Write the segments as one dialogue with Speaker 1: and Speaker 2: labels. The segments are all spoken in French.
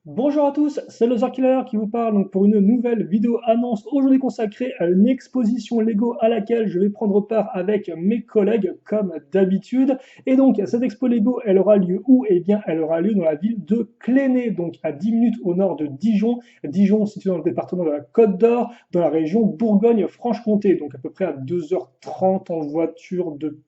Speaker 1: Bonjour à tous, c'est le Killer qui vous parle donc pour une nouvelle vidéo annonce aujourd'hui consacrée à une exposition Lego à laquelle je vais prendre part avec mes collègues comme d'habitude. Et donc cette expo Lego, elle aura lieu où? Eh bien elle aura lieu dans la ville de Cléné, donc à 10 minutes au nord de Dijon. Dijon situé dans le département de la Côte d'Or, dans la région Bourgogne-Franche-Comté, donc à peu près à 2h30 en voiture de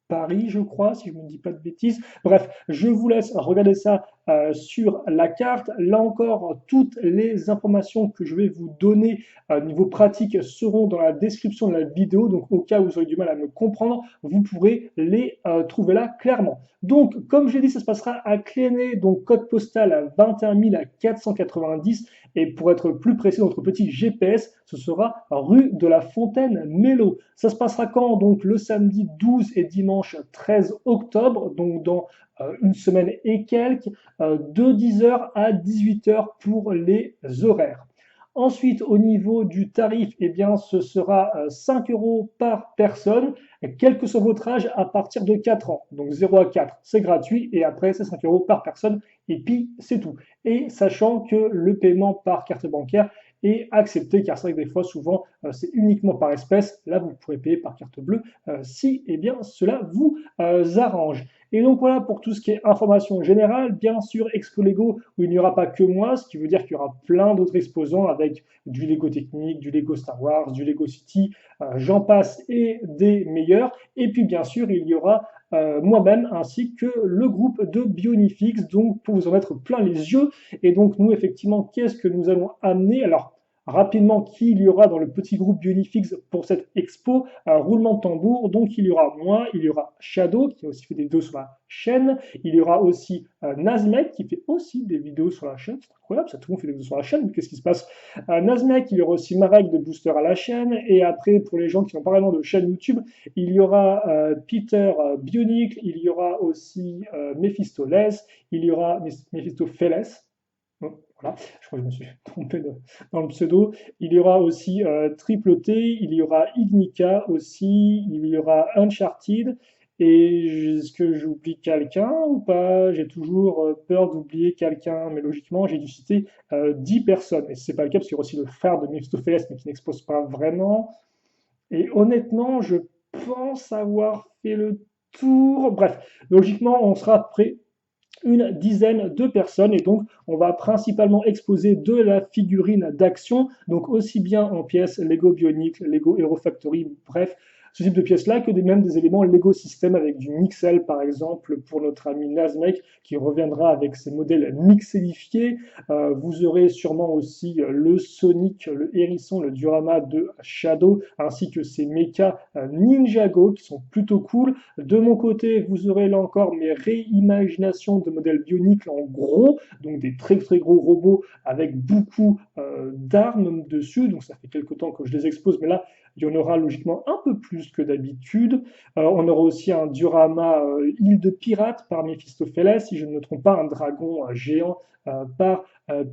Speaker 1: Paris, je crois, si je ne me dis pas de bêtises. Bref, je vous laisse regarder ça sur la carte. Là encore, toutes les informations que je vais vous donner niveau pratique seront dans la description de la vidéo. Donc, au cas où vous aurez du mal à me comprendre, vous pourrez les trouver là clairement. Donc, comme j'ai dit, ça se passera à Cléné, donc code postal 21 490. Et pour être plus précis, notre petit GPS, ce sera rue de la Fontaine-Mélo. Ça se passera quand? Donc le samedi 12 et dimanche 13 octobre, donc dans une semaine et quelques, de 10h à 18h pour les horaires. Ensuite, au niveau du tarif, eh bien, ce sera 5 euros par personne, quel que soit votre âge, à partir de 4 ans. Donc 0 à 4, c'est gratuit, et après, c'est 5 euros par personne, et puis c'est tout. Et sachant que le paiement par carte bancaire est accepté, car c'est vrai que des fois, souvent, c'est uniquement par espèce. Là, vous pourrez payer par carte bleue si eh bien, cela vous arrange. Et donc voilà pour tout ce qui est information générale. Bien sûr, Expo Lego où il n'y aura pas que moi, ce qui veut dire qu'il y aura plein d'autres exposants avec du Lego technique, du Lego Star Wars, du Lego City, j'en passe et des meilleurs. Et puis bien sûr, il y aura moi-même ainsi que le groupe de Bionifix, donc pour vous en mettre plein les yeux. Et donc nous, effectivement, qu'est-ce que nous allons amener? Alors, rapidement, qui il y aura dans le petit groupe Bionifix pour cette expo? Roulement de tambour, donc il y aura moi, il y aura Shadow qui a aussi fait des vidéos sur la chaîne, il y aura aussi Nazmek qui fait aussi des vidéos sur la chaîne, c'est incroyable, ça tout le monde fait des vidéos sur la chaîne, mais qu'est-ce qui se passe? Nazmek, il y aura aussi Marek de Booster à la chaîne, et après pour les gens qui n'ont pas vraiment de chaîne YouTube, il y aura Peter Bionicle, il y aura aussi Mephistoles, il y aura Mephistopheles. Bon, voilà, je crois que je me suis trompé dans le pseudo. Il y aura aussi Triple T, il y aura Ignica aussi, il y aura Uncharted. Et est-ce que j'oublie quelqu'un ou pas? J'ai toujours peur d'oublier quelqu'un, mais logiquement, j'ai dû citer 10 personnes. Et ce n'est pas le cas, parce qu'il y aura aussi le frère de Mephistopheles, mais qui n'expose pas vraiment. Et honnêtement, je pense avoir fait le tour. Bref, logiquement, on sera prêt une dizaine de personnes et donc on va principalement exposer de la figurine d'action, donc aussi bien en pièces Lego Bionicle, Lego Hero Factory, bref, ce type de pièces-là, que même des éléments Lego System avec du Mixel par exemple pour notre ami Nazmek qui reviendra avec ses modèles mixelifiés. Vous aurez sûrement aussi le Sonic, le Hérisson, le Diorama de Shadow, ainsi que ses mechas Ninjago qui sont plutôt cool. De mon côté, vous aurez là encore mes réimaginations de modèles bioniques en gros, donc des très très gros robots avec beaucoup d'armes dessus. Donc ça fait quelques temps que je les expose, mais là, il y en aura logiquement un peu plus que d'habitude. On aura aussi un diorama île de pirates par Mephistopheles, si je ne me trompe pas, un dragon géant par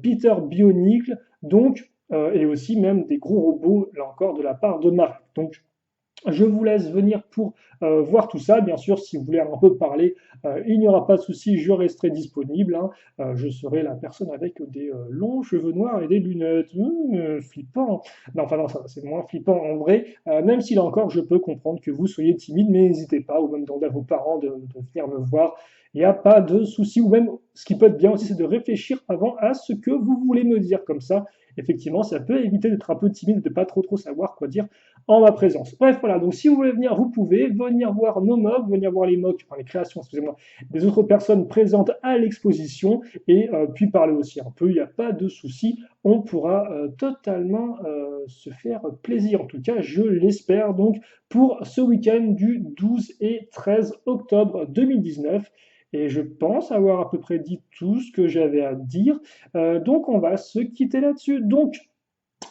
Speaker 1: Peter Bionicle, donc, et aussi même des gros robots, là encore, de la part de Mark. Donc, je vous laisse venir pour voir tout ça. Bien sûr, si vous voulez un peu parler, il n'y aura pas de souci, je resterai disponible. Hein. Je serai la personne avec des longs cheveux noirs et des lunettes. Flippant. Non, enfin non, ça c'est moins flippant en vrai. Même si là encore, je peux comprendre que vous soyez timide, mais n'hésitez pas, ou même demander à vos parents de venir me voir. Il n'y a pas de souci. Ou même, ce qui peut être bien aussi, c'est de réfléchir avant à ce que vous voulez me dire. Comme ça, effectivement, ça peut éviter d'être un peu timide, de ne pas trop savoir quoi dire en ma présence. Bref, voilà, donc si vous voulez venir, vous pouvez venir voir nos mobs, venir voir les mocks, enfin les créations, excusez-moi, des autres personnes présentes à l'exposition, et puis parler aussi un peu, il n'y a pas de souci, on pourra totalement se faire plaisir, en tout cas je l'espère, donc pour ce week-end du 12 et 13 octobre 2019. Et je pense avoir à peu près dit tout ce que j'avais à dire. Donc on va se quitter là-dessus. Donc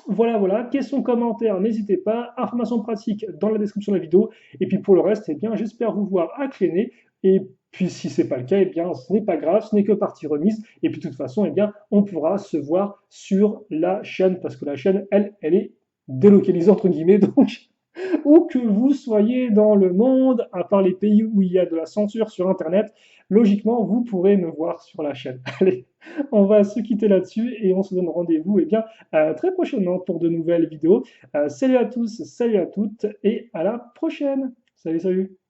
Speaker 1: voilà, voilà, questions, commentaires, n'hésitez pas, informations pratiques dans la description de la vidéo, et puis pour le reste, eh bien, j'espère vous voir à Cléné, et puis si c'est pas le cas, eh bien, ce n'est pas grave, ce n'est que partie remise, et puis de toute façon, eh bien, on pourra se voir sur la chaîne, parce que la chaîne, elle est délocalisée, entre guillemets, donc Où que vous soyez dans le monde, à part les pays où il y a de la censure sur Internet, logiquement, vous pourrez me voir sur la chaîne. Allez, on va se quitter là-dessus et on se donne rendez-vous très prochainement pour de nouvelles vidéos. Salut à tous, salut à toutes et à la prochaine. Salut, salut.